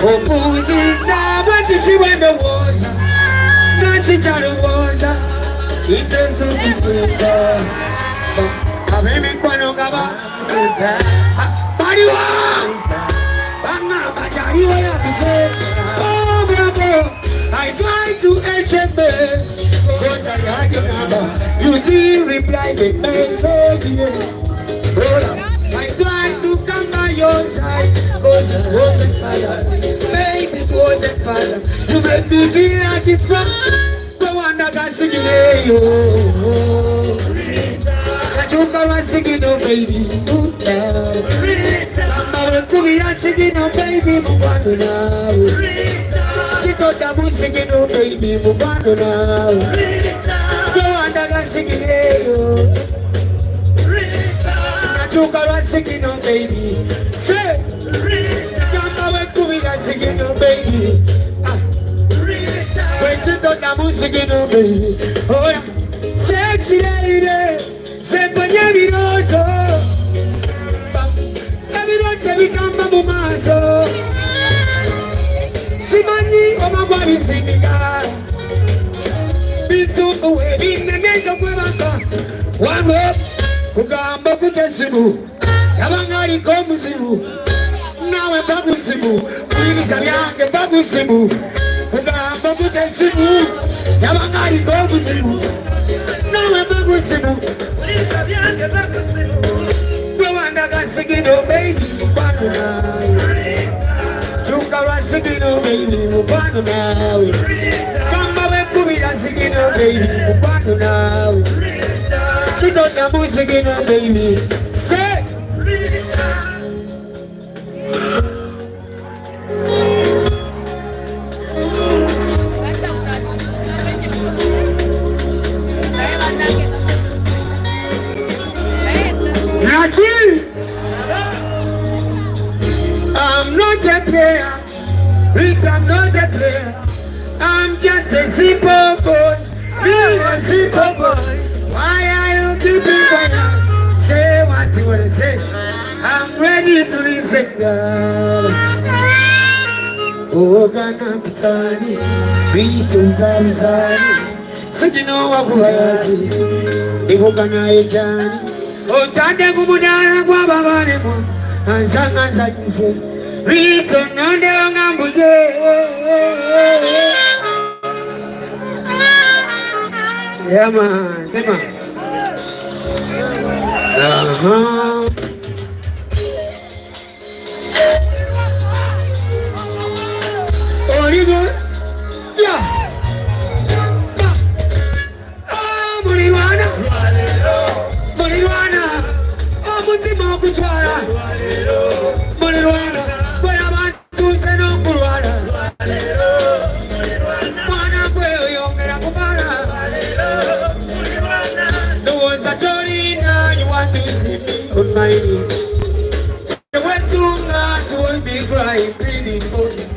Opuziza bwatisi bwendowooza nasikyalowooza kiteesa okusuuka ab'emikwano nga bakuza baliwo bangamba kyaliwo yakuze bravo I try to SMS because I had your number you didn't reply the message I tried to come by your side because it wasn't fire baby it wasn't fire you made me feel like it's wrong no wonder God singing hey oh Kachuka was singing oh baby Mama Kuya singing oh baby Mubano now Chito Dabu singing oh baby Mubano now no wonder God singing hey oh Kachuka was singing oh baby say Mama Kuya singing oh baby Chito Dabu singing oh baby oh yeah sexy lady Sempanya viroto Viroto vikamba mumaso Simanyi omagwa bisindiga Bisu uwe bine mezo kwebaka Wano kugamba kutesimu Yabangari komuzimu Nawe bagusimu Kuligisa byange bagusimu Kugamba kutesimu Yabangari komuzimu Nawe bagusimu no wonder God singing oh baby Mubano now Chuka was singing oh baby Mubano now Kamba wekubira singing oh baby Mubano now Chito Dabu singing oh baby say I'm not a player, Rick, I'm not a player. I'm just a simple boy, me a simple boy. Why are you keeping quiet? Say what you wanna say. I'm ready to listen, girl. Oh, Ghana Pitani, Rito Zamzani. Sagino Wabuaji, Ibukana Ejani. Oh, Tande Gumudana Guababanemo, and Sanga Zakize, Rito Nande Ongambuze. Yeah, man, Oh, you good? Yeah. Mulirwana, oh mutima okutwala Mulirwana, bwe abantu nze n'okulwala Mwana gwe oyongera kumala Ndowooza gy'olina you want to see me on my knees Tewesunga to won't be crying, pleading for you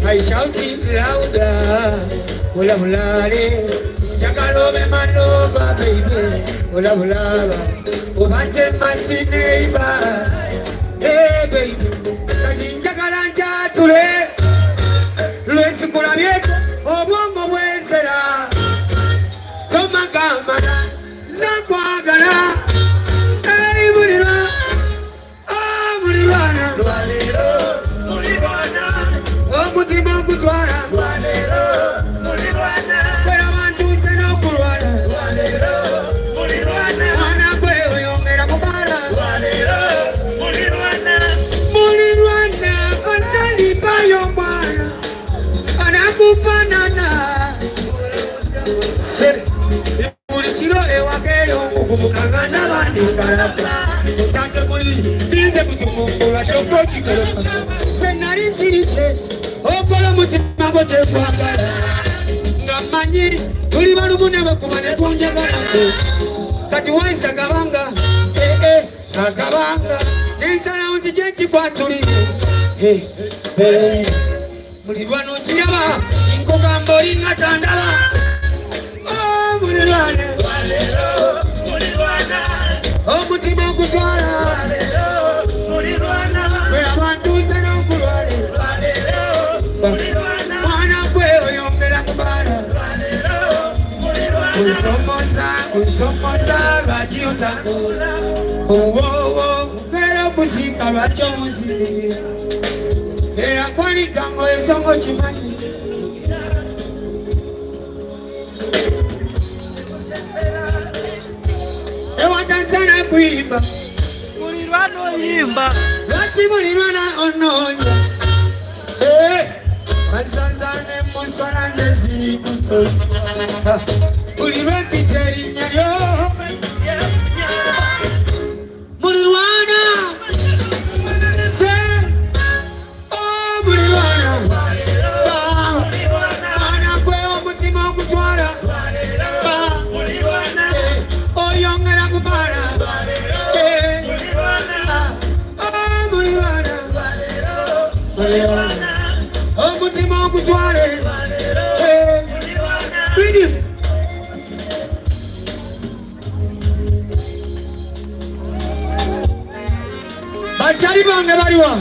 I shouting louder Hula hulare, Jakalobe manova baby. Hula hulaba, Obante my sweet neighbor. Hey baby, Kajinja kalanja tule. Luesi kula vieto, Obongo wesera. Toma kamana, Zakwa gana. Hey mulira, oh mulirwana. Oh mutima kutwara. Ulichilo ewakeyo Mukumukangana bandi karata Sante kuli Bize kutumukula Shoko chikolo Senari sirise Okolo mutima boche kwakara Ngamanyi Tuli barumune bakumane kunjagana Kati waisa kabanga Kakabanga Nisana usijechi kwa tuli Mulirwano chiyaba Inkogambori ngatandala Mulirwana Oh mutima kutwala Mukera kusika lwacho musiri eyakwalika ng'oyesongo kimanyi ewatansana kuyimba mulirwana oyimba lwaki mulirwana ononya basanzane muswana nze ziri kuso buli lwempita erinnya lyo mulirwana se mulirwana mwana gwe omutima ogutwala oyongera kumala mulirwana omutima ogutwale bakyali bange baliwa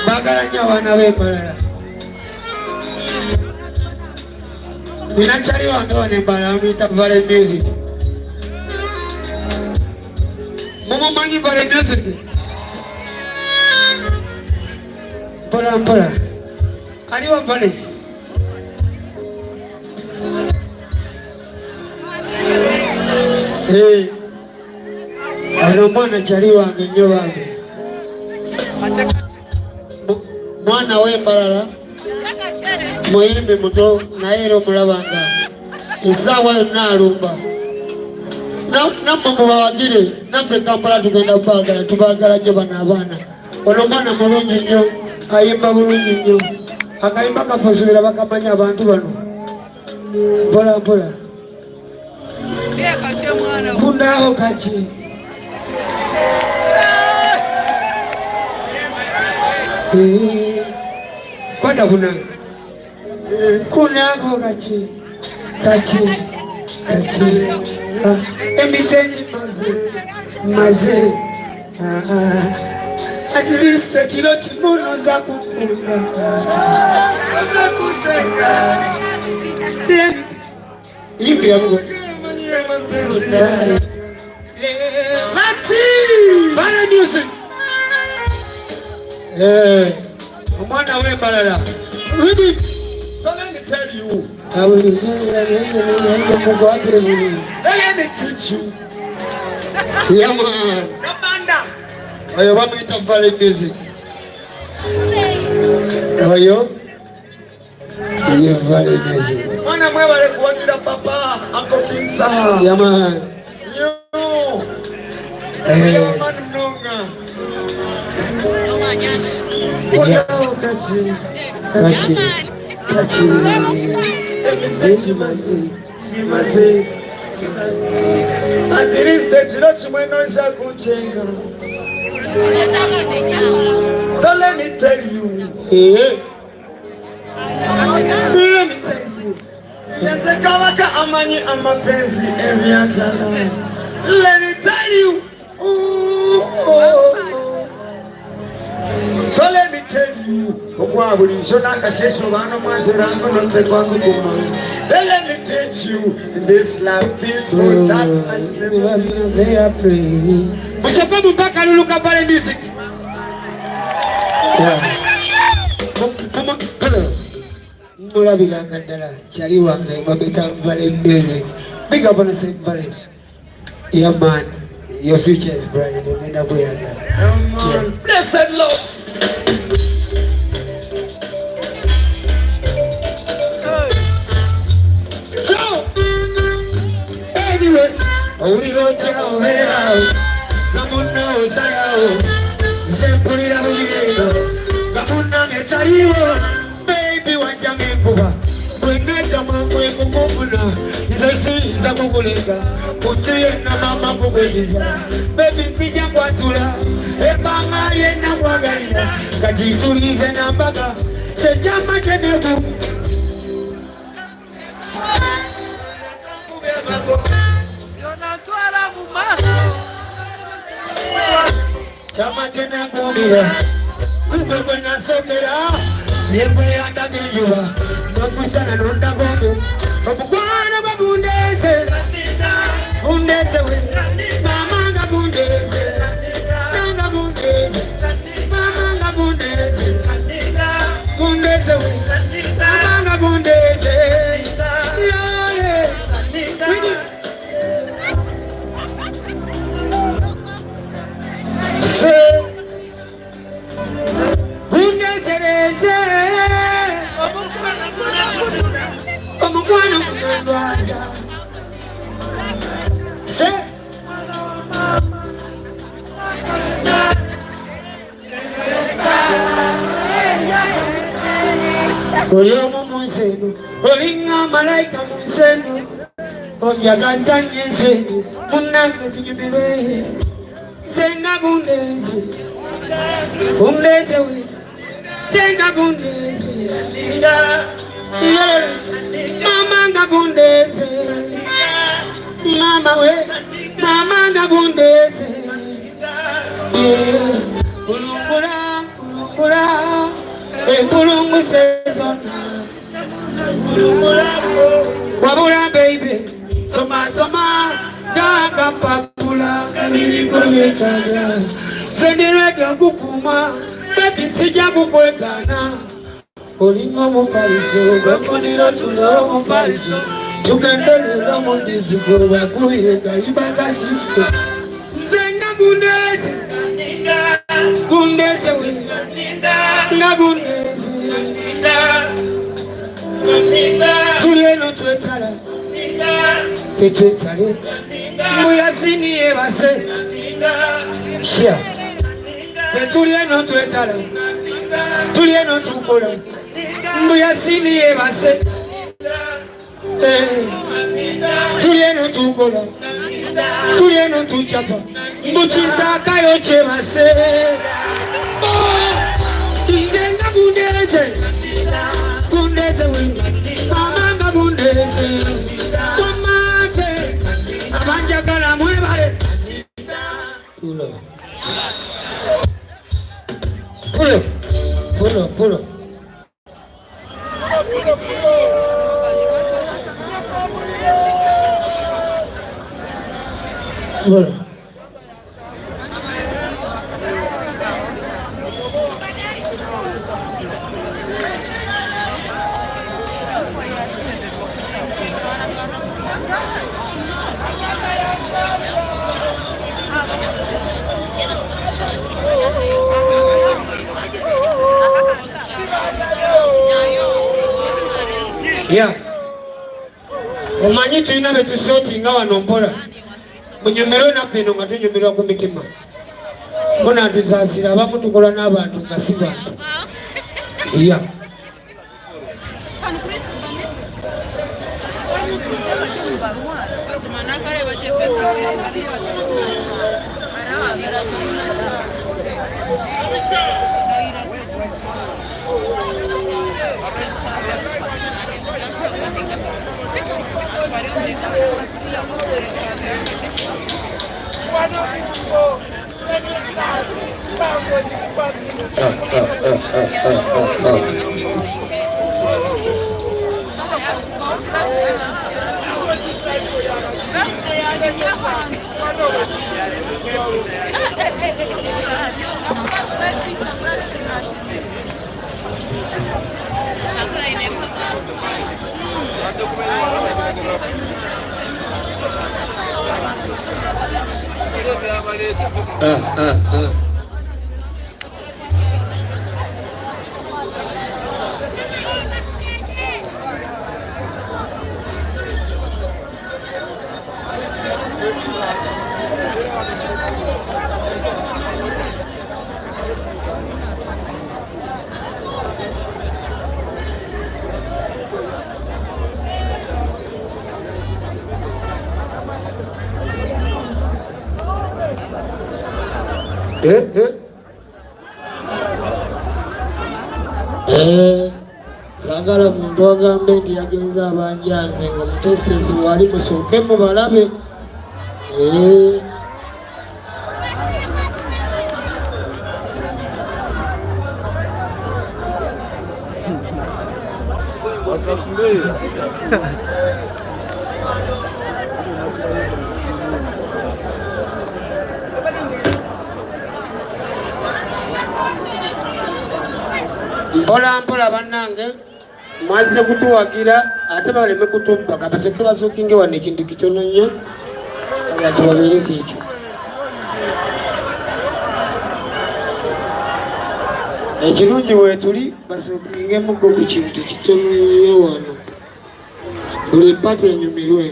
bagala nnyo abaana b'embalala nina kyali wange wana embalala muyita Valley Music mumumanyi Valley Music mpola mpola aliwa Valley ano mwana kyali wange nnyo bange mwana w'embalala muyimbi muto naye era omulabanga essaawa yonna alumba nammwe mubawagire naffe Kampala tugenda kubaagala tubaagala nnyo bano abaana ono mwana mulungi nnyo ayimba bulungi nnyo akayimba kafasubira bakamanyi abantu bano mpola mpola kundaho kaki kwata kuna kundaho kaki kaki kaki emisenji maze at least kilo kifuno za kufuna hivi yangu Valley Music omwana w'embalala so let me tell you let me teach you yeah man oyo bamuyita Valley Music oyo iyo Valley Music mwana mwebale kuwagira papa Uncle King Saha yeah man yeah man mnonga kachi kachi kachi emisenji mazi atiriste chiro chimwe noisha kunchenga so let me tell you let me tell you yasekawaka amanyi amapenzi ebyatala let me tell you so let me tell you okwa bulisho nakashesho bana mwazirango nonze kwangu kuma let me teach you this love things for that has never been a very pretty musababu mpaka luluka Valley Music mulabira ngaddala kyali wange mabeka Valley Music big up on the same Valley yeah man your future is bright ogenda kuyagala blessed Lord anyway owulirotya obeerawo namunna ozayawo mpulira bugendo nga munnange taliiwo baby wajjanga enkuba bwenedda mwakweku mufuna nze siyinza kukulega mutu yenna mama kugwegiza baby nzija kwatula ebbanga lyenna kwagalira kati ntulize nambaga kyekyama kyeneku chama chenekumbira kubwebwe nasomera yembwe yandagiyuba nokusana nondagondo omukwana Gundeze we, mama nga gundeze, nanga gundeze, mama nga gundeze, gundeze we, mama nga gundeze, lole, wini. Se, gundeze reze, omukwano kumendwaza. Se, oliomo munsenu, olinga malaika munsenu, onjagaza nyenzenu, munange tunyumirwe. Senga gundeze, gundeze we, senga gundeze, mama nga gundeze, mama we, mama nga gundeze, kulungula, kulungula, kulungu sezona, wabula baby, soma soma, daga papula, kamili kumetaga, sendirega kukuma, baby sija kukwekana. Olingo mufaliso, bafuniro tulo mufaliso, tukendelera mundizigo bakuirega ibaga sisto. Zenga gundeze, gundeze we, nga gundeze, tulieno tuetala, petuetale, muyasini ebase, shia, petulieno tuetala, tulieno tukola, muyasini ebase, tulieno tukola, tulieno tuchapa, mbuchisaka yoche base. Ingenga gundeze, gundeze we, mama nga gundeze, wamate, abanjagala mwebale. Pulo, pulo, pulo, pulo. Pulo. Yeah. Omanyi tulina betusoti nga wano mpola. Munyumiro naffe eno nga tunyumirwa ku mitima. Mbona tusaasira abamu tukola n'abantu nga si bantu. Yeah. Sagala muntu agambe nti yagenza abanjanze nga mutesitesi wali musookemu balabe. mpola mpola bannange mwazze kutuwagira ate baleme kutumpaka basooke basookinge wano ekintu kitono nnyo ati babeeresa ekyo ekirungi weetuli basookingemu ku kintu kitono nnyo wano buli pata enyumirwe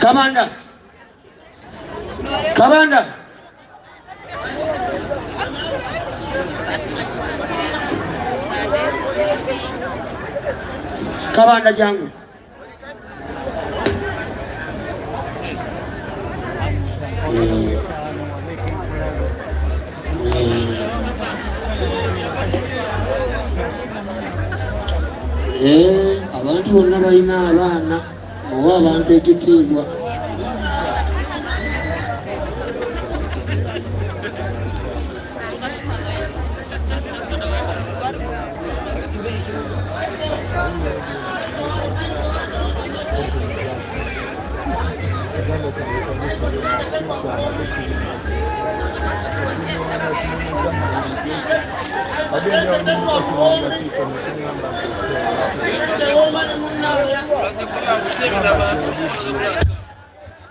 Kabanda Kabanda Kabanda jangu abantu bonna balina abaana oba abantu ekitiibwa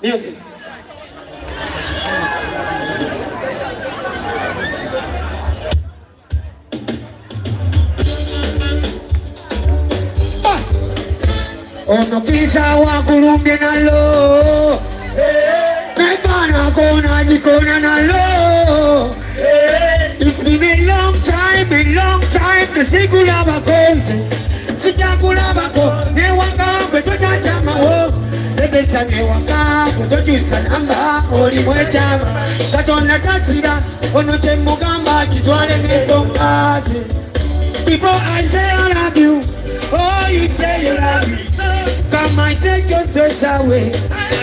Music. Ono kisa wa Colombia nalo Pepana kona jikona nalo It's been a long time Sikulaba konse Sijakulaba ko Newanga Betoja chama ho Bebeta newanga Betoju sanamba Oli mwechama Katona sasira Ono chembugamba Kitwale ngesongati Before I say I love you Oh you say you love me Come I take your stress away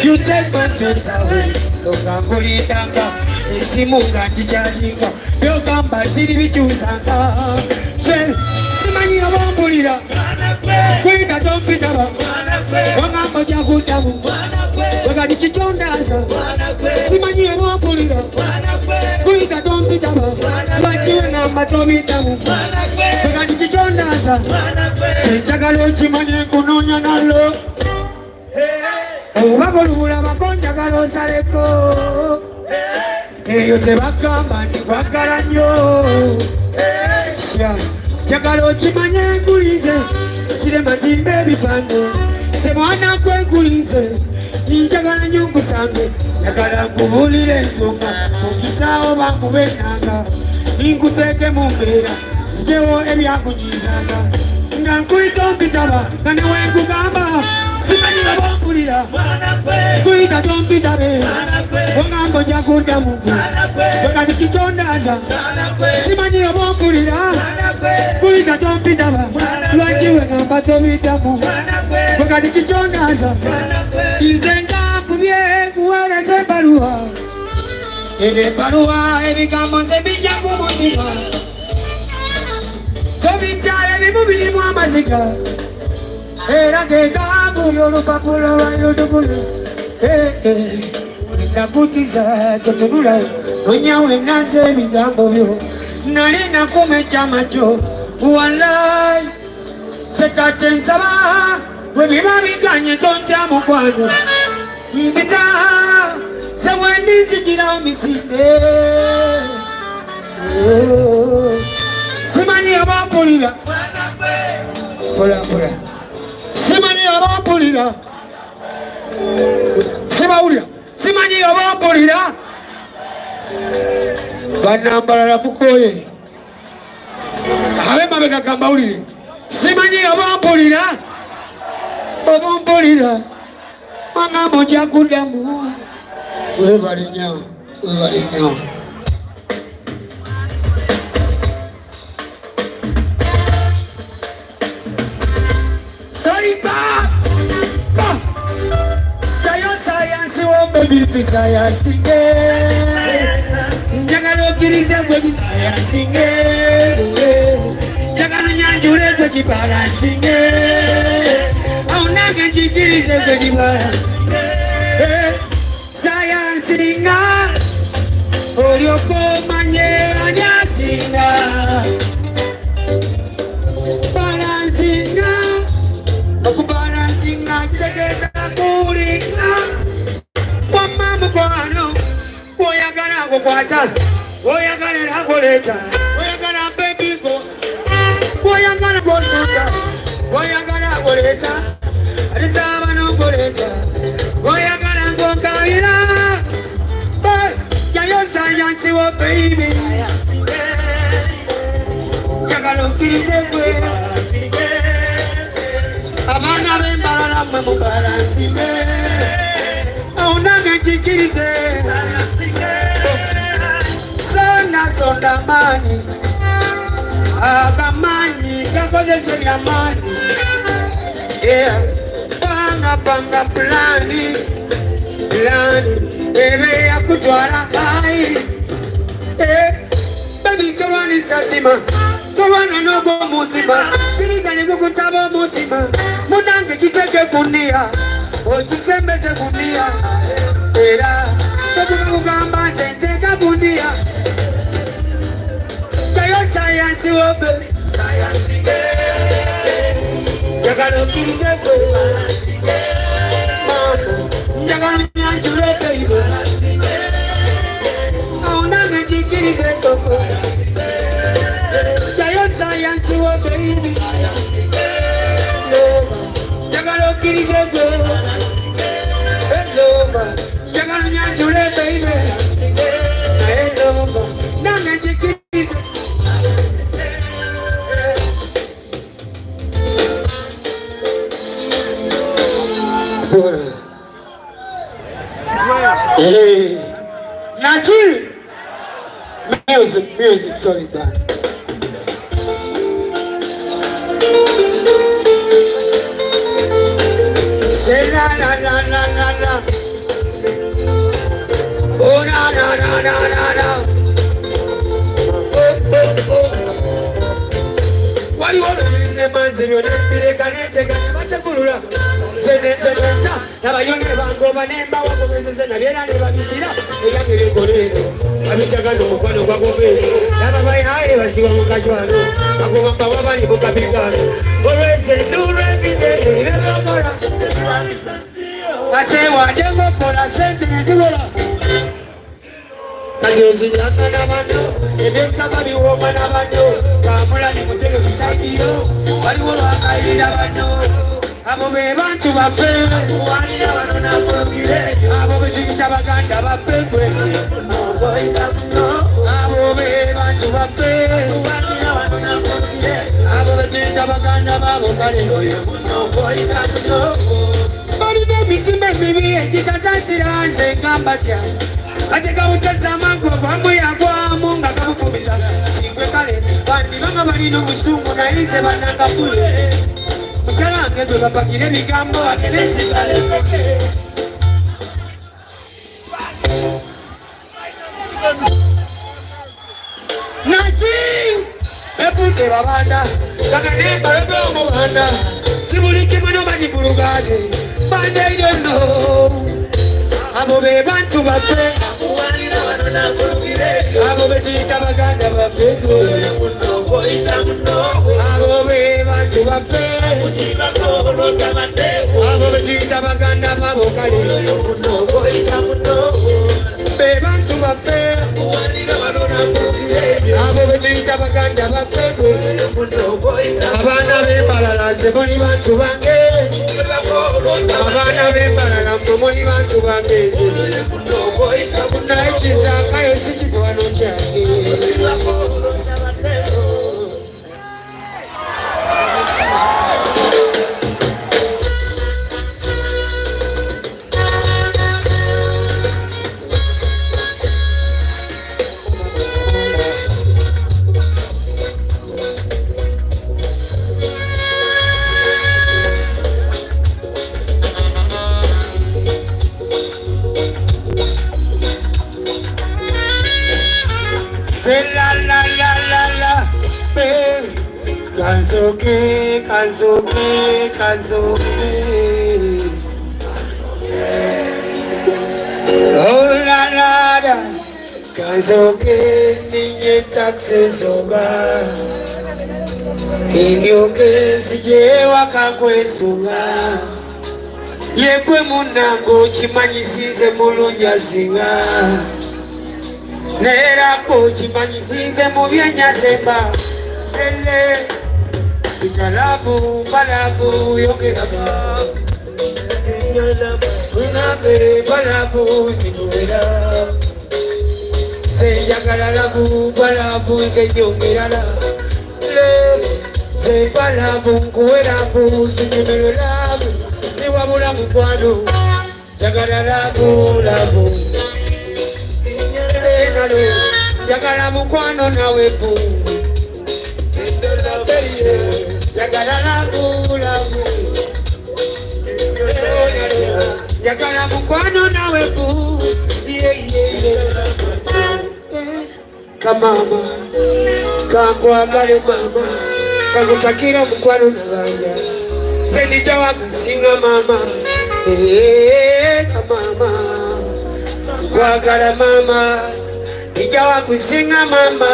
You take my stress away Loka kulitanga Isimunga chichalika Yogamba siri bichusanga Shell Simanyi abambulira Kwita tompitaba Wangamba jakutamu Wagadi kichondaza Simanyi abambulira Kwita tompitaba Wachiwe ngamba tomitamu Wagadi kichondaza Senjagalo chimanye kunonya nalo Obakolula bakonjagalo saleko Eyo tebagamba ntikwagala nnyo Njagala okimanye nkulize Kirema timbe ebipande Semwana gwe nkulize Njagala nnyo nkusange Njagala nkubulire ensonga Mukitaawo bankube ennanga Ninkuteeke mu mbeera Zijewo ebyakunyizanga Nga nkuyita ompitaba Nga newe nkugamba Simanyi babompulira Nkuyita tompitabe Wangamba ojja kuddamu Wekati kichondaza Simanyi obompulira Nkuyita tompitaba Lwaki wegamba tobiddamu Wekati kichondaza Nze nkakubye kuweereza ebbaluwa Eno ebbaluwa ebigambo nze bijja ku mutima Tobityala ebimu birimu amaziga Era gegaguli olupapula lwayolugulu Nakutiza totunula Nonyawe naze ebigambo byo Nali nakuma ekyama kyo Wallahi Sekate nsaba Webiba biganye tontya mukwano Mpita Sewendi nzijira omisinde Simanyi abampulira Pola pola Simanyi abampulira Sibawulira Simanyi abampulira Banambalala mukoye Abe mabega kambawulire Simanyi abampulira Abampulira Wangamba ojja kuddamu Webale nnyo Webale nnyo Baby, science Njagala okirize gwe science Njagala nyanjule gwe kibalansinge Awo unange njikirize kwenye sayansinga olyokomanye anyasinga balansinga okubalansinga kitegeza kulinga wamma mukwano oyagala kukwata oyagala era koleta oyagala bebigo oyagala kosuta oyagala koleta alisaba nokoleta oyagala nkokabira yayo sayansi wo baby yagala okkirize gwe abaana b'embalala mmwe mubalansinge aunange njikirize sonda manyi agamanyi gakozese byamanyi panga plani ebe yakutwala ai baby tolwanisa tima tolwana n'ogw'omutima biriganye kukusaba omutima munange kiteke kunia okisembeze kunia era totuka kugamba nze nteeka kunia kayo sayansi wobe njagala okkirize gwe njagala onyanjule baby aunange njikirize koko kayo sayansi wo baby njagala okkirize gwe njagala onyanjule baby naye lomba nange njikirize Hey, Nati! Music, sorry, band. Say la la la la la la. Oh na na na na na na. Oh. What do you want to do in the man's you don't Seneta, nabayone bangoba nemba wakomezese nabyera nebabizira eyangere kolero abitagano mukwano gwagobe nababaye haye basiba mukajwano agomba wabali mukabigano olwese nurevide nebakora ate wadengo kola sente nezibora kati ozinyanga n'abantu ebyensaba biwooma n'abantu kamulani mutege kusaidiyo waliwo lwakayirira bantu abo be bantu baffe abo bekiyita baganda baffe gwe abo be bantu baffe abo bekiyita baganda babo kale balina emitima emibi egitasansira nze ngamba tya ate gabuteza amangu ogwamwe yagwamu nga gabukubiza kigwe kale bandibanga balina obusungu naye nze banangafule musalange gwe bapakire ebigambo agenesigale naki bevudde babanda baganembalebe omubanda kibuli kimwe nobagibulugaje bandeidono abo be bantu baffe abo bekiyita baganda baffe abo be bantu baffe abo bekiyita baganda babo kale be bantu baffe abo bekiyita baganda baffe abaana b'embalala nze muli bantu bange abaana b'embalala mwe muli bantu bange naye kizakayo si kikwano kyange Say la la la. Kansoke, kansoke, kansoke. Oh la la la. Kansoke, ninye taxi soga. Indioke sije wakakwesunga. Yekwe munango chimanyisize mulunja singa. Nerako chimanyisize mubyenyasemba. Ele Ikalabu, balabu, yogeba. Unabe, balabu, singuera. Se yagalalabu, balabu, se yogera. Se balabu, kuerabu, singuera. Niwabula mukwano, jagalalabu, labu. Jagala mukwano nawepu. Yagala labu labu, yagala mukwano nawe bu, kamama, kakwagale mama, kakutakira mukwano nabanja, zenija wakusinga mama, kamama, kwagala mama, ija wakusinga mama.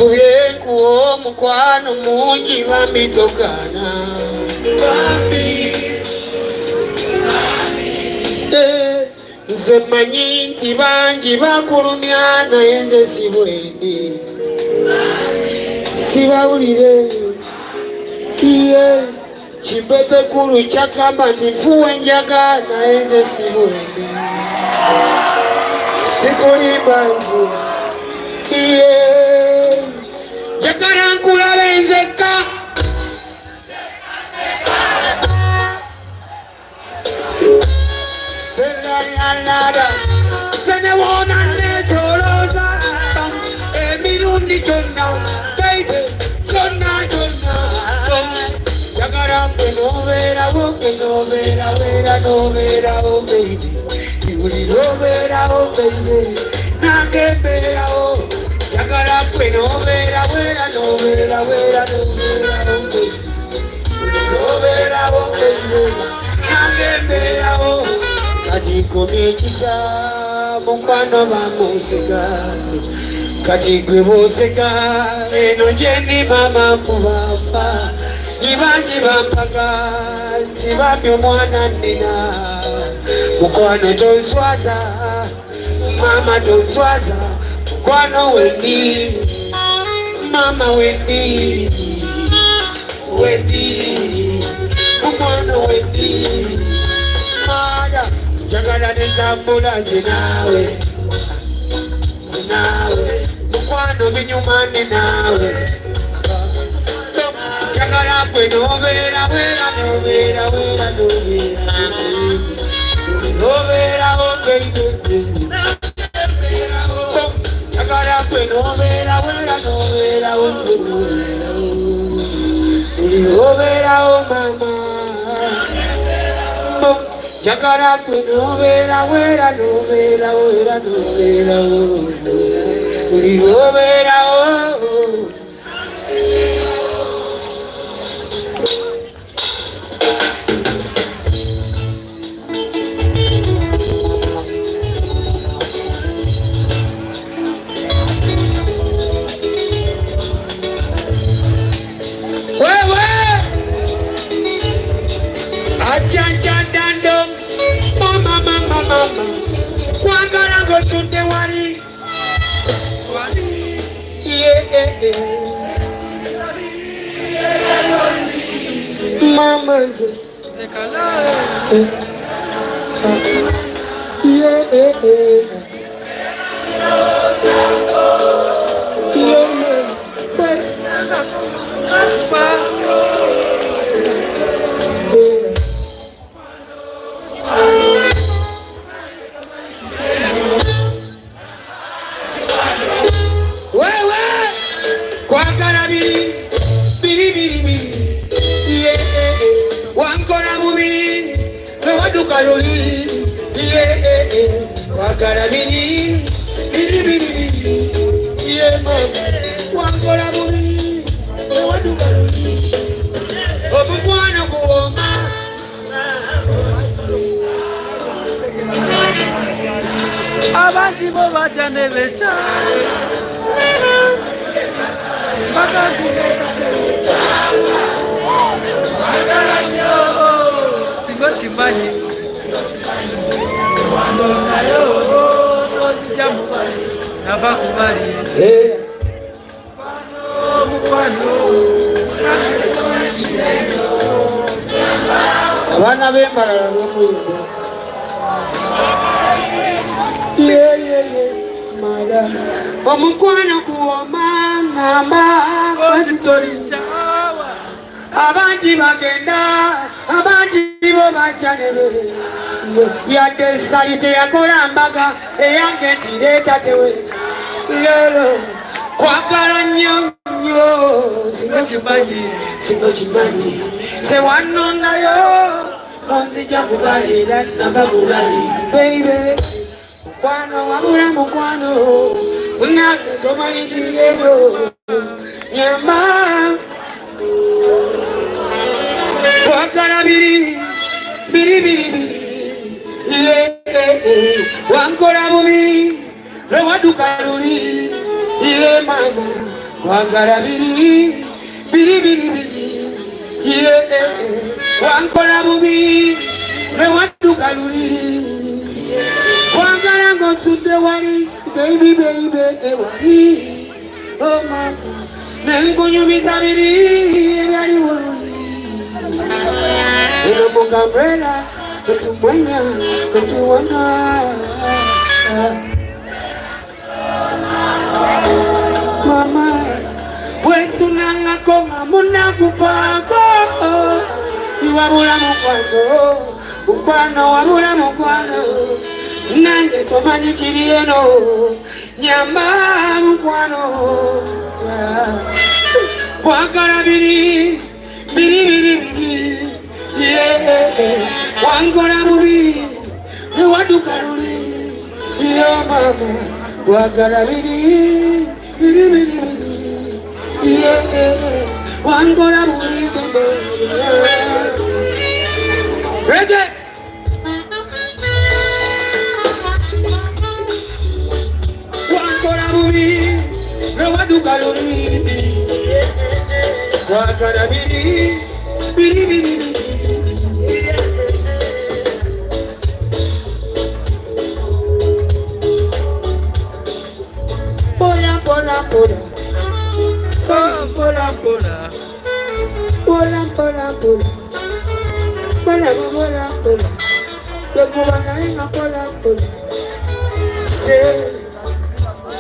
Uye kuo mukwano mungi bambitogana nze manyi nti bangi bakulumyana enze sibwendi sibawulire iye kimbebe kulu kyagamba nti nfuwe njagana enze sibwendi sikulimba nze iye Jagara nkulabe nzeka Senalanada Senewona netoloza Emirundi jonna Baby Jonna Jagara penovera wo penovera vera novera oh baby Yuri novera oh baby Nakebera oh Jagala penovera vera novera vera novera oh baby Novera oh baby Nakebera oh Kati komekisa mukwano bamuseka Kati gwe boseka eno jeni mama kubamba Ibanji bampaga Tibambi omwana nina Mukwano tonswaza Mama tonswaza Mukwano wendi Mama wendi Wendi Mukwano wendi Mada Jagala nezambula zinawe Zinawe Mukwano binyumane nawe Jagala kwe novera vera novera vera novera Novera oh baby Jagala kwe novera vera novera Novera oh mama Jagala kwe novera vera novera vera novera Novera oh Mama, kwagala go tunde wali. Yeah. Mama nze. Yeah. Kaloli, wakara bini, yeah, mama, wakara bini. abanji bo bajane becha bakanji becha singo chimanyi wando nayo nozija mubali nava kubali mukwano abana b'embalala ng'omuyimbo mada omukwano guwoma ngamba kwatitolincawa abangi bagenda abangi bo bajanebe yadde salite yakola mbaga eyange ntireeta tewe lelo kwagala nnyo nnyo singo kimanyi sewanondayo nonzija kubalira nava kubali beibe mukwano wabula mukwano munange tomanyi kigendo nyamba kwagala biri wankola bubi lwewaduka luli ye mama kwagala biri wankola bubi lwewaduka luli kwagala ng'otudde wali baby ewali oh mama nenkunyumiza biri ebyali bululi eno mukambrela etumwenya etuwona mama wesunangako nga munakufaako iwabula mukwano wabula mukwano nange tomanyi kiri eno nyamba mukwano kwagala biri wankola bubi newaduka luli yo mama kwagala biri wankola bubi rege wankola bubi newaduka luli kwagala biri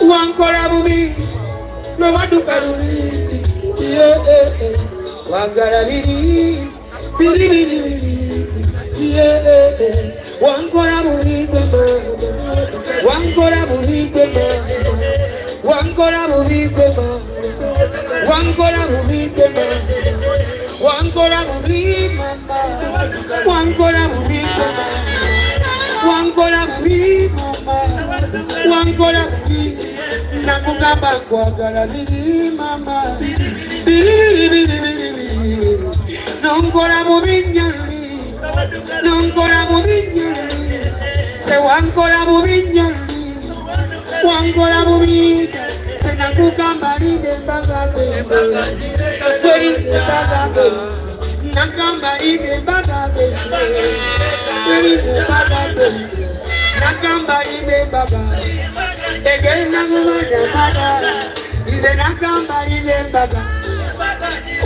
wankola bubi lwewaduka luli wagala biri wankola bubi gwe mama wankola bubi gwe mama wankola bubi gwe mama wankola bubi gwe mama wankola bubi mama wankola bubi gwe mama wankola bubi mama wankola bubi nakugamba nkwagala biri mama nonkola bubi nyoli nonkola bubi nyoli se wankola bubi nyoli wankola bubi se nakugamba linde mbagabe linde mbagabe nakugamba linde mbagabe linde mbagabe nakugamba linde mbagabe egenda kumanya mbaga nze nakugamba linde mbagabe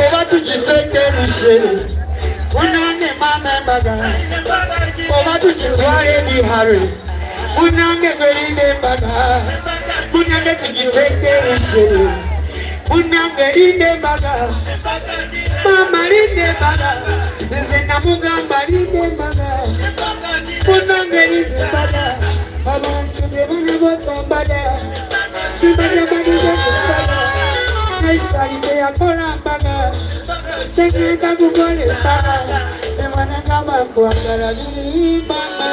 oba tugitekerushe munange mama embaga oba tugitwale ebihare munange gelinde embaga munange tugitekerushe munange linde embaga mama linde embaga nze namugamba linde embaga munange linde embaga abantu bebana botwambala kimanya balinde embaga nesalide yakola mbaga tegenda kukola embaga emwana gamba nkwagala biri mama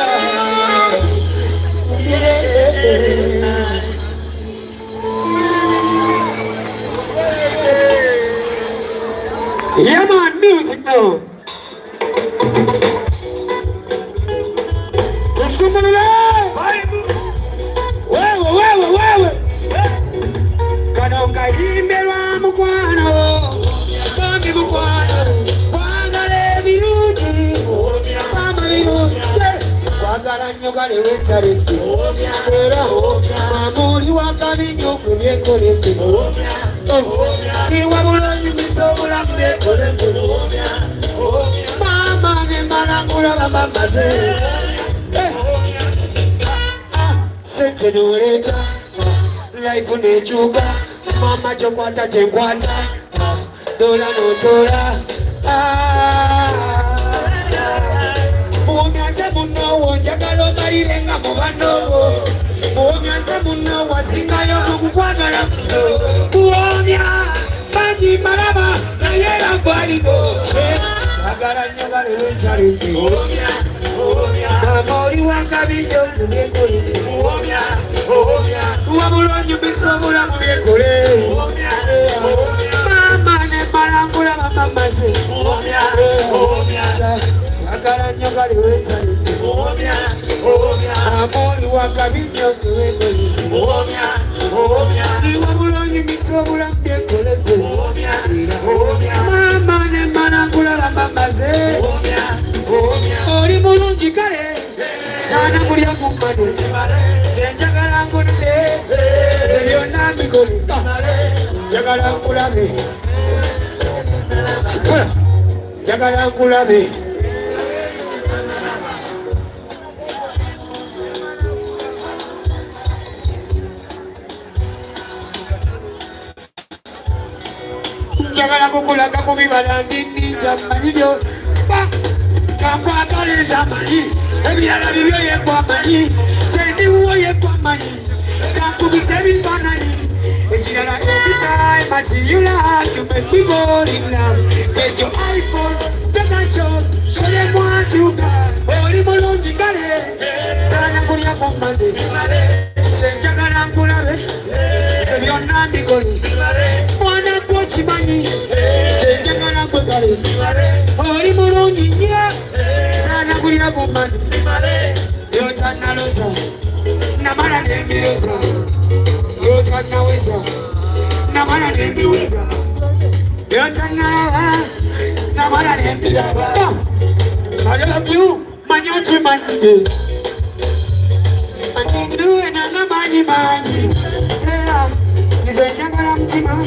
Yeah man, music now. Bible. Imberwa mukwano Bambi mukwano Kwagala ebirungi Mama birungi Kwagala nnyo gale wetaleke Era Mamuli wakabinyo kwe byekoleke Tiwa bulungi misobula byekoleke Mama ne malangula bamama se Sente noleta Life nechuka Mama chokwata chenkwata Dola notola Muomyanze munowo njagala omalirenga mu banowo Muomyanze munowo asingayo mukukwagala Muomya bangi malaba naye lagwaliko Agala nnyo gale wentaleke Mama oli wakabinyo mubyekoleke Wabulonyi bisobula mubyekole Mama ne malangula bamamaze Agala nnyo gale wentaleke Mama oli wakabinyo mubyekoleke Wabulonyi bisobula mubyekoleke Mama ne malangula bamamaze Oli mulungi kale Sana kulya kummane Zenjagala nkulule Zebyonna mbikole Njagala nkulabe Njagala nkulabe Njagala kukulaga ku bibala ndinja mmanyi byo Kakwataliza manyi Ebirala bibyo yekwa manyi Sendiwo yekwa manyi Kakubisa ebifananyi Ekirala every time I see you laugh You make me go in love Get your iPhone, take a shot Show them what you got Oli mulungi kale Sana kulya kummande Senjagala nkulabe Sebyonna mbikole Mwana gwo kimanyi Senjagala gwe kale Oli mulungi nnyo Sana kulya kummande Yota naloza Namala nembiroza Yota naweza Namala nembiweza Yota nalaba Namala nembiraba I love you Manyochi manyi Aninduwe nanga manyi manyi Nze njagala mtima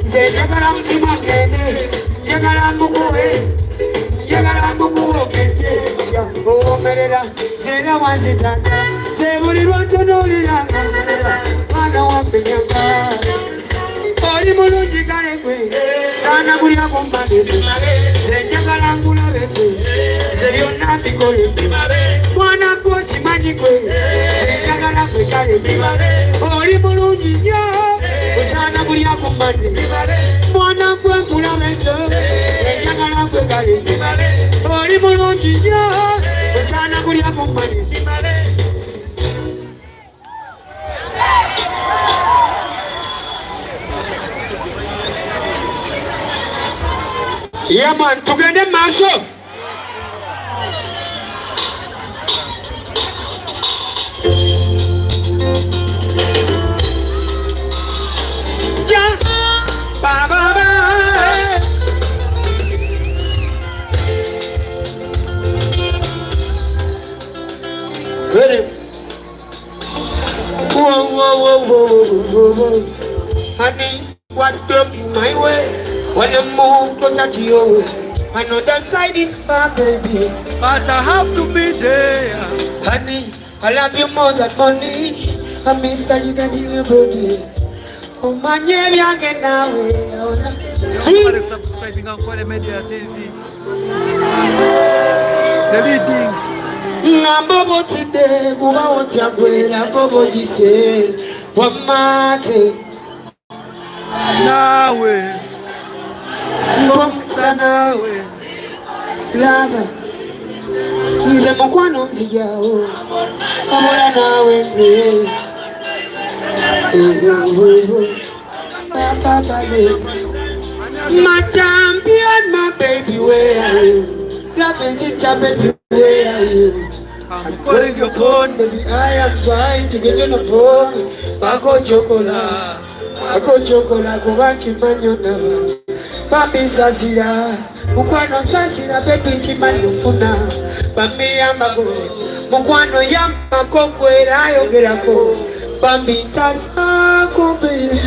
Nze njagala mtima kene Njagala mukuwe Njagala mukuwe kenje Omerera Zena wanzitanga Zebuli lwantonoliranga Mwana wambenyanga Oli mulungi kale gwe Sana kulya kummande Nze njagala nkulabe gwe Nze byonna mbikole Mwana gwo kimanyi gwe Nze njagala gwe kale Oli mulungi nnyo Osana kulya kummande Mwana gwe nkulabe gwe Nze njagala gwe kale Oli mulungi nnyo Osana kulya kummande Yeah man, tugende maaso. Ja, ba ba ba. Ready? Whoa, whoa, whoa, whoa, whoa, whoa. Honey, what's blocking my way? When I move closer to you, I know that side is far, baby. But I have to be there. Honey, I love you more than money. I miss that you can hear, baby. Oh, my name, you get now. Sweet. Subscribing on Kwale Media TV. The leading. Nambobo today, Buba Wotagwela, Bobo, you say, what matter? Nawe. Mboksa nawe. Lava. Nze mukwano nzijao. Omola nawe nwe. My champion, my baby, where are you? Loving sister, baby, where are you? I'm calling your phone, baby. I am trying to get on the phone. Bako chocolate. akochokola kubanchi manyona Bambi sasira mukwano sasira bebi chimanyufuna Bambi yambago mukwano yambako kwera ayogerako Bambi tasako baby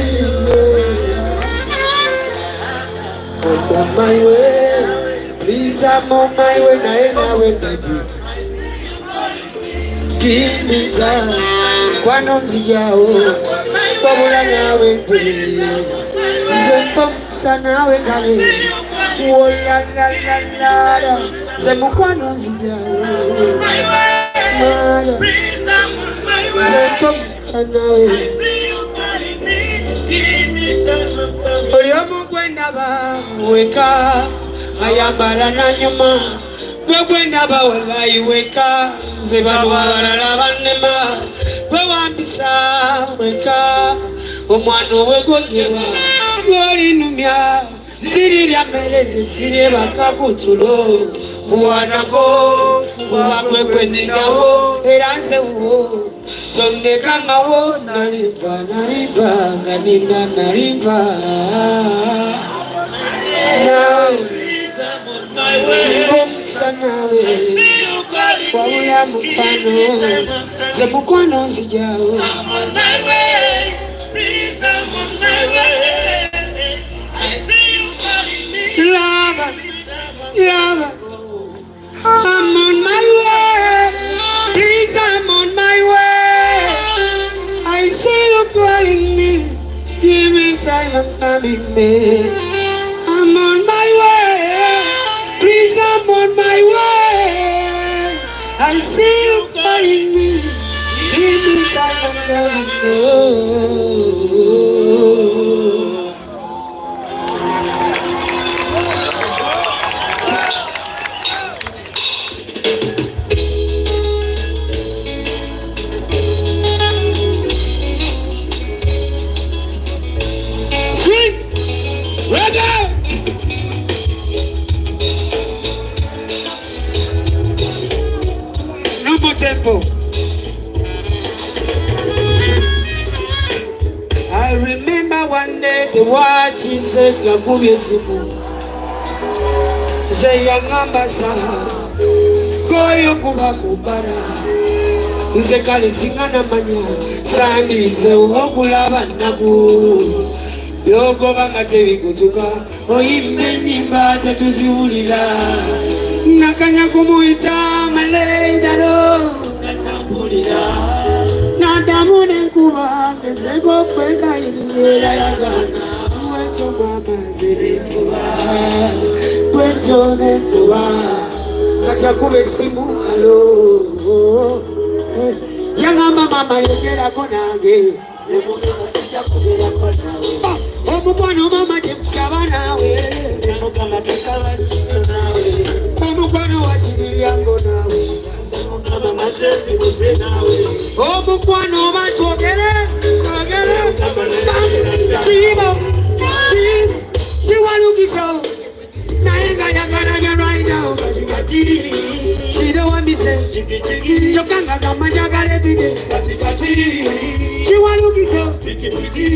I'm on my way, please I'm on my way, naenda we baby give me time, kwano nzijao babula nawe baby Zempomsa nawe kale oh la la la la Zemukwano nzijao mala Zempomsa nawe Oliomu gwenda ba weka ayambara na nyuma Gwenda ba walayi weka Zebanu abalala banema Wewambisa weka Omwano wegojewa Wolinumya Sirira meleze sire bakakutulo Uwanako Uwakwe kwenengawo Eranse uwo Toneka ngawo Nariva Nganina nariva Nawe Mbomsa nawe Wawula mupano Zemukwano nzijao I'm on my way Please I'm on my way I see you calling me Lover I'm on my way Please I'm on my way I see you calling me Give me time I'm coming back I'm on my way Please I'm on my way I see you calling me Give me time I'm coming back Tempo. I remember one day the watch he said Gakuye simu Zeyangamba saha Koyo kubakubara Nze kale singana manya Sandi se uokulaba naku Yoko banga tevi kutuka Oyime nyimba tetuziulila Nakanya kumuita maleida do Natambulira Natamune nkuba Ezego kweka iliyela ya gana Wecho mama ziretuwa Wecho netuwa Katia kube simu halo Yangamba mama yogera konage Yemukama sita kubera konawe Omukwano mama jekusaba nawe Yemukama tekala chino nawe Omukwano wachililiango nawe Yemukama mazezi kuse nawe Omukwano bachogere Kogere Sibo Shiwalukiso Naenga yakana ya right now Katikati Shido wamise Chokanga kama jagale bide Katikati Shiwalukiso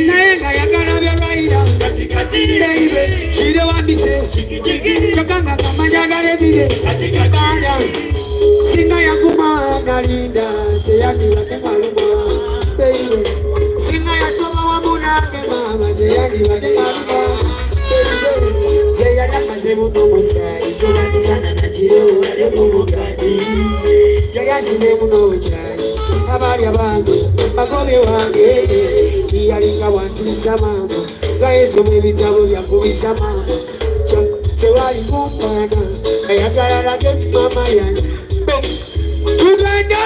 Naenga yakana ya right now Katikati Baby Shido wamise Chokanga kama jagale bide Katikati Singa ya kuma nalinda Teyani watenga luma Baby Singa ya toma wamunange mama Teyani watenga luma Zeyana mazebu nomusa Ijomani sana na jiro Adeko mugadi Yagasi zebu nomuchai Abali abangu Magobe wange Iyalinga wantisa mama Gaeso mwebitabu vya kubisa mama Tewali kumpana Ayagara rageti mama yani Uganda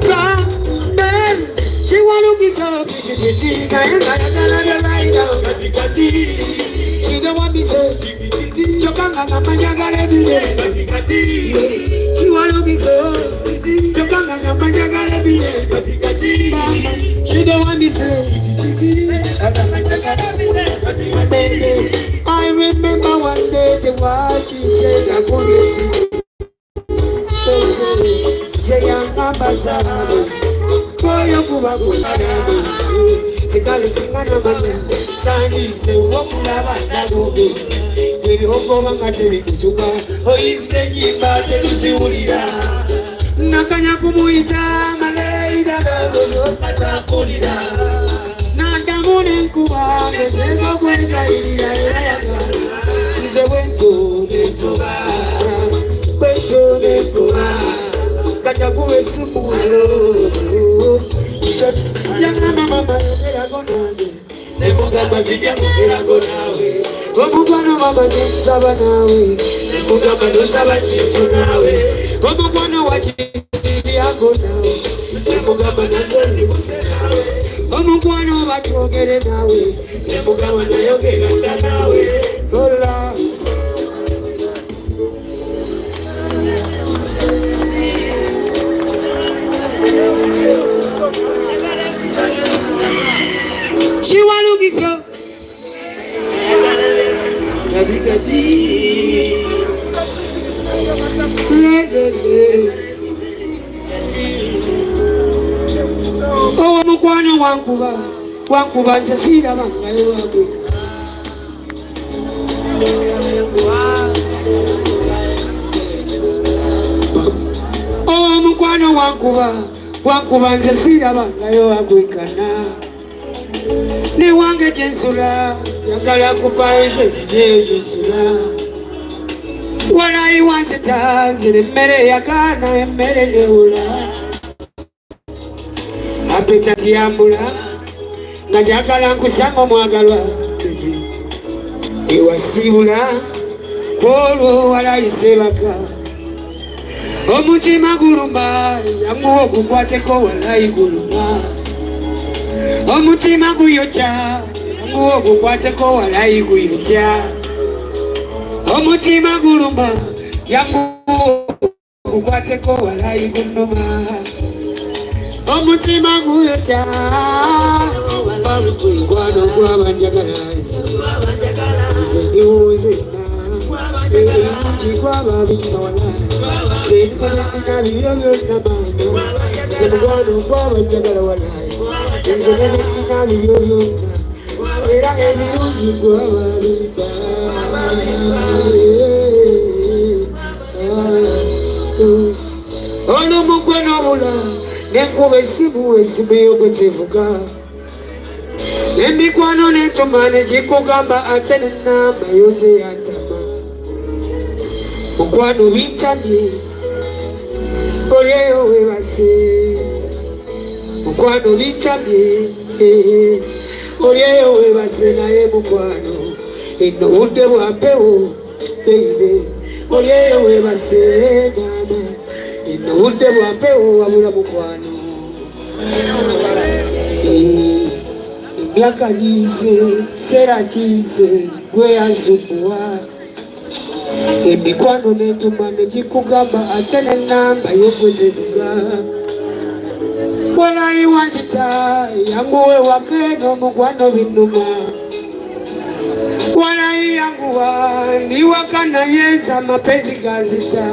Kamben Chiwalukiso Kiti Naenga yakana vya raida Katikati Chido wamise Chokanga kamanyagale bide Katikati Chiwalukiso Chokanga kamanyagale bide Katikati Chido wamise I remember one day the watch he said I couldn't see Zeyangamba sana Koyo kuba kusana sikale singana manya sanise wokulaba nagobe ebihogo bangate bikutuka oyinde nyimba tetuziwulira nakanya kumuyita maleida nagono katakulira nandamune nkuba ngezeko kwengayirira era yagana nze bwentonetoba kanya kuwe simulo yangana mama yagerago nange nemugamba zijja kugerago nawe omugwano mama nemusaba nawe nemugamba nosaba kintu nawe omugwano wakiryago nawe nemugamba nasonzibuse nawe omugwano batwogere nawe nemugamba nayogeranga nawe ola Chiwalugiso Nabigati Oh mukwano wankuba nze siraba ngayo wabweka Oh mukwano wankuba nze siraba ngayo wabwekana ne wange jensula yagala kupaeze sijejusula walayi wansita nzire emmere yakana emmere neula apetati yambula nga jagala nkusanga omwagalwa ewasibula kwolwo walayi sebaka omutima guluma yanguwa ogukwateko walayi guluma omutima guyocha nguwo gukwateko walayi guyocha omutima guluma yanguwo gukwateko walayi gunuma omutima guyocha gwano gwabanjagala nze ndiwuzena chikwababima walayi senkolekina biyo byonna mama nze mugwano gwabanjagala walayi nze nebikina biyo byonna era ebirungi gwababimba olumugwe n'obula nenkuba esimu eyogwetevuga emikwano n'entuma negikugamba ate nenamba yoteyatama mukwano bintamye olyeyo webase mukwano bintamye olyeyo webase naye mukwano eno budde bwampewo beibe olyeyo webase mama eno budde bwampewo wabula mukwano emyaka gize sera kize gwe yansumbua emikwano n'entuma negikugamba ate nenamba y'ogwezevuga walayi wanzita yanguwe wakeno mukwano binuma walayi yanguwa niwakana yenza mapenzi gazita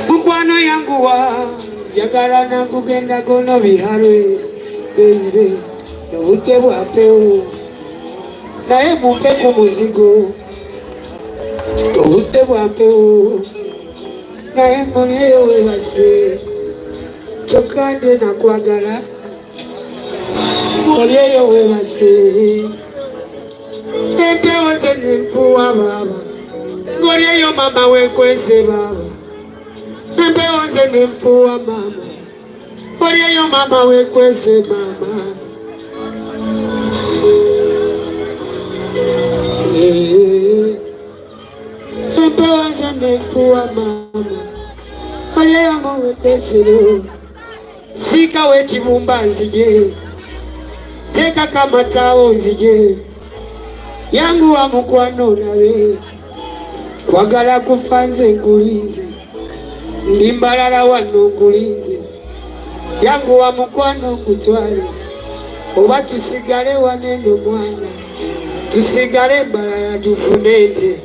mukwano yanguwa jagala nakugenda gono biharwe beibe nobudde bwampewo naye mumpe ku muzigo obudde bwampewo naye mulyeyo webase kyokka nde nakwagala olyeyo webase empewo ze nenfuwa baba ngolyeyo mama wekwese baba empewo ze nenfuwa mama olyeyo mama wekwese mama empewo ze nenfuwa mama olyeyo mama wekwesero sika wekibumba nzije teka kamatawo nzije yangu wa mukwano nawe kwagala kufa nze nkulinze ndi mbalala wano nkulinze yangu wa mukwano nkutwale oba tusigale waneno mwana tusigale mbalala tufune nte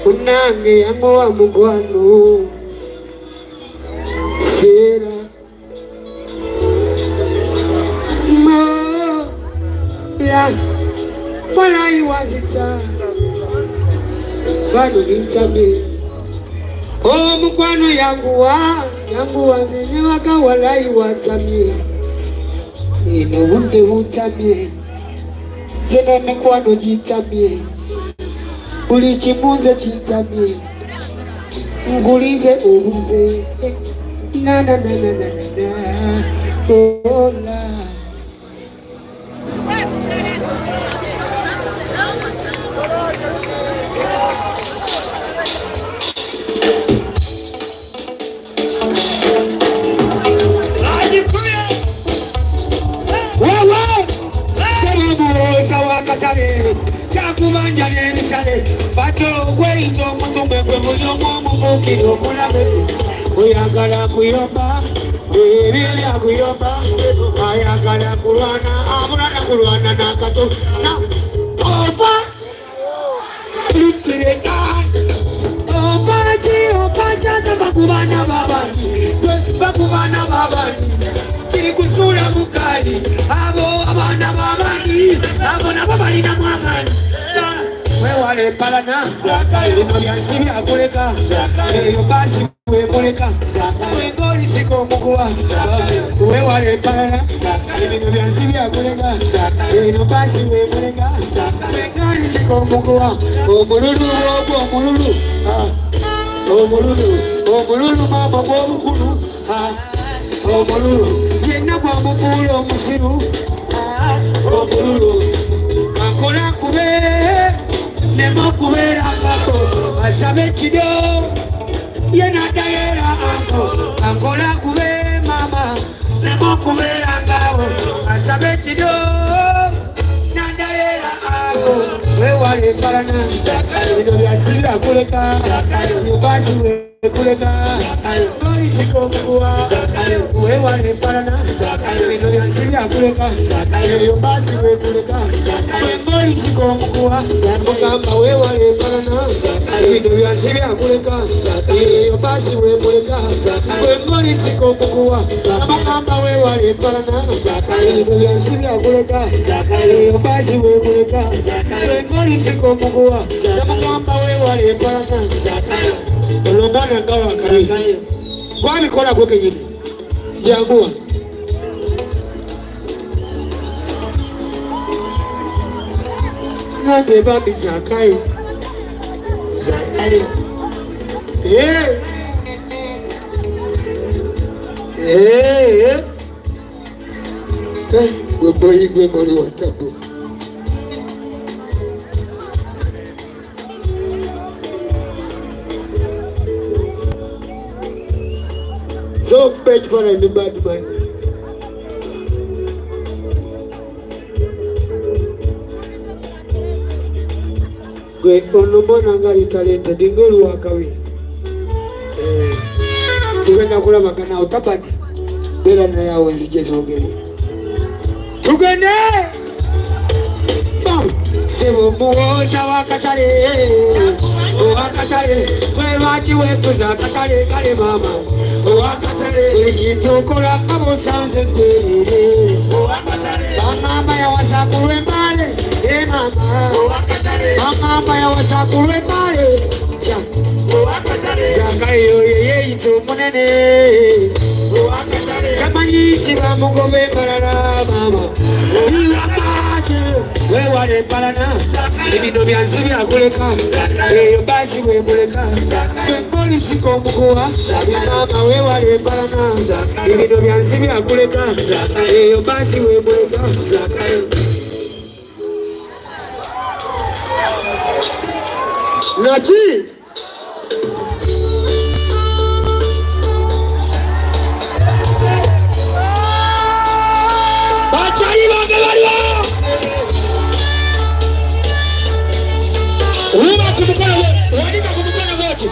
unange yangu wa mukwano sera walai wazita bano bintamye mukwano yangu wanzine waka walai watamye ino bunde butamye tena mikwano jitamye buli kimunze kitamye ngulize ubuze na na na na na na ola Chakubanja nemisale bato gweito mutumbe gwe mulyomo mubukiro mulabe oyagala kuyomba ebirya kuyomba ayagala kulwana amulana kulwana nakato na ofa lupireka opaja na bakubana babani chiri kusula mukali abo abana babani abo nabo balina mwagani wewale palana lino byansi byakuleka eyo basi wemuleka wengoli siko mukuwa wewale palana lino byansi byakuleka eno basi wemuleka wengoli siko mukuwa omululu omululu mama gw'omukulu omululu yenna gw'omukulu omusiru omululu akola kube nemo kubeera ngako asabe kido yena dayera ako akola kube mama nemo kubeera ngawo asabe kido nandayera ako wewale palana bino byasibira kuleka yobasi kuleka ngoli siko mukuwa wewale palana bino byasibira kuleka yobasi kuleka ngoli siko mukuwa mugamba wewale palana bino byasibira kuleka yobasi kuleka ngoli siko mukuwa mugamba wewale palana bino byasibira kuleka yobasi kuleka ngoli siko mukuwa mugamba wewale palana olomana ngawa kali kwani kola kweke nyini jangua nage babi Zakai gweboyi gwemoli watabu so page for any bad man. Gwe onomona ngali talenta dingolu wakawi. Tugenda kulaba kana otapati. Bera na yawe nzije zongeli. Tugende! Bam! Sebo muoza wakatale. Wakatale. Kwe machi wetu za katale kale mama. Wakatale ulichitokola kabo sanze kwelele. Mama ya wasakulwe mbale. Mama mama ya wasakulwe mbale. Zakai yoye ito munene. Kama nyiti wa mungobe balana mama. Wewale palana ibino byansi byakuleka eyo basi wemuleka ngoli siko mukuwa mama wewale palana ibino byansi byakuleka eyo basi wemuleka Nachi bachari bange baliwa Uba kumukona wadika kumukona wote.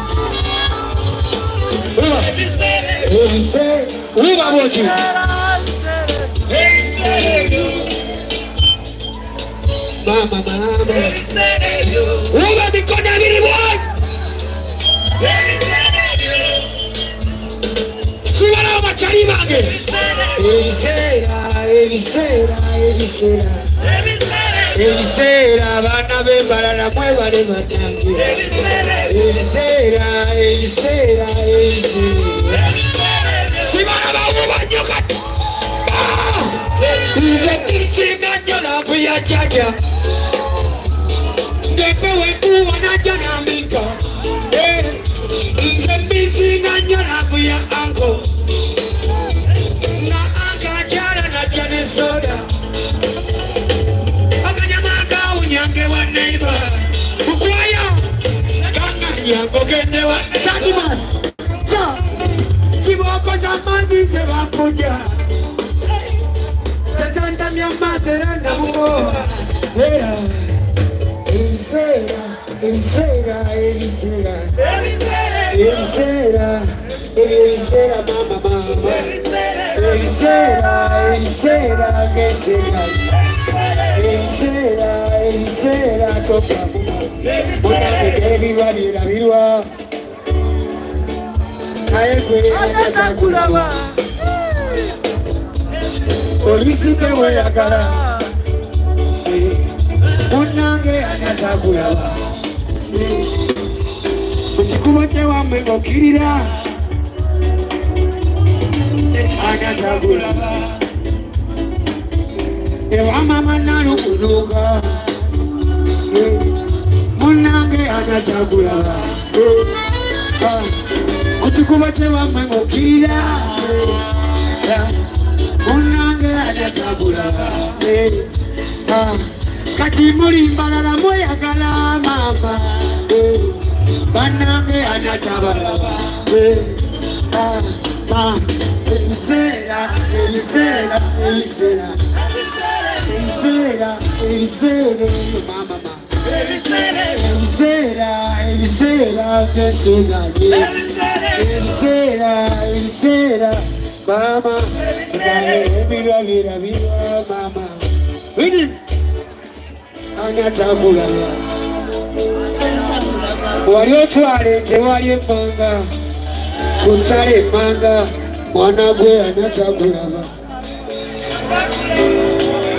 Uba wote. Mama. Uba mikona bili wote. Siwana wachari bange. Evisera. ebiseera abaana b'embalala mwebale bannange ebiseera sibalaba obubanyo kati nze ndisinga nnyo lampu ya jaja ngepewe kuwa najja naminka nze ndisinga nnyo lampu ya anko nga anka akyala najja ne soda Nyange wa neighbor Mukwaya Ganga nyango gende wa Tadimas Cha Chiboko za mangi se wakuja Sesanta miyama seranda mungo Hera Evisera mama Evisera gesera Evisera toka Muna kebirwa birwa Ayekwe Atakulaba Polisi tewe yakara Munange Atakulaba Kuchikuba tewa mwengo kirira Atakulaba Ewa mama nalu kunuka Munange Atakulaba Kuchikuba tewa mwengo kirira Munange Atakulaba Kati muri mbalala moyagala mama Banange Atakulaba Evisera mama Evisera gesega Evisera mama Mira mama Wini Atakulaba Wali otwale tewali emmanga Kuntale emmanga Mwana gwe Atakulaba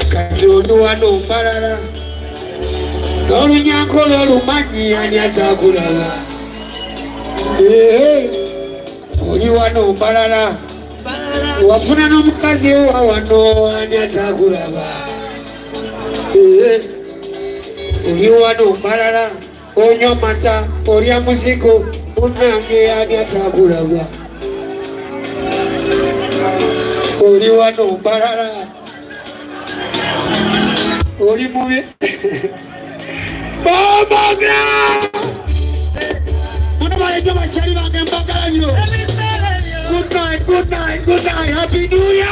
Kati ono wano mbalala N'olunyankole olumanyi Atakulaba Oli wano mbalala Wafuna n'omukazi wa wano Atakulaba Oli wano mbalala Onywa mata olya muzigo Munange Atakulaba Oli wano mbalala Oli mubi Bobogra Muna balejo bachari bange mbagala nyo Good night Happy New Year